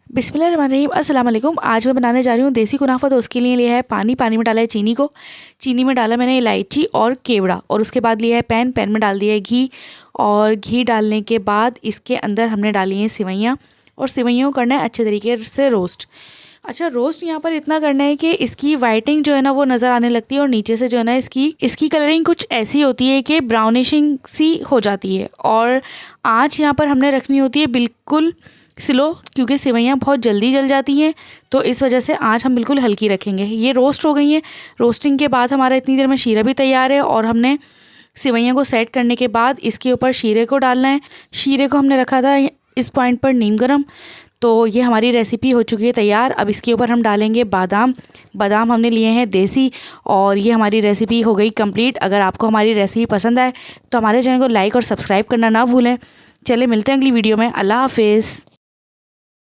बिस्मिल्लाहिर्रहमानिर्रहीम। अस्सलाम वालेकुम। आज मैं बनाने जा रही हूँ देसी कुनाफा। तो उसके लिए लिया है पानी, पानी में डाला है चीनी को, चीनी में डाला मैंने इलायची और केवड़ा, और उसके बाद लिया है पैन, पैन में डाल दिया है घी, और घी डालने के बाद इसके अंदर हमने डाली हैं सिवैयाँ, और सिवैयों को करना है अच्छे तरीके से रोस्ट। अच्छा, रोस्ट यहाँ पर इतना करना है कि इसकी वाइटिंग जो है ना वो नज़र आने लगती है, और नीचे से जो है ना इसकी कलरिंग कुछ ऐसी होती है कि ब्राउनिशिंग सी हो जाती है। और आँच यहाँ पर हमने रखनी होती है बिल्कुल स्लो, क्योंकि सेवइयाँ बहुत जल्दी जल जाती हैं, तो इस वजह से आँच हम बिल्कुल हल्की रखेंगे। ये रोस्ट हो गई हैं। रोस्टिंग के बाद हमारा इतनी देर में शीरा भी तैयार है, और हमने सेवइयाँ को सेट करने के बाद इसके ऊपर शीरे को डालना है। शीरे को हमने रखा था इस पॉइंट पर नीम गरम। तो ये हमारी रेसिपी हो चुकी है तैयार। अब इसके ऊपर हम डालेंगे बादाम। बादाम हमने लिए हैं देसी, और ये हमारी रेसिपी हो गई कंप्लीट। अगर आपको हमारी रेसिपी पसंद आए तो हमारे चैनल को लाइक और सब्सक्राइब करना ना भूलें। चले मिलते हैं अगली वीडियो में। अल्लाह हाफिज़।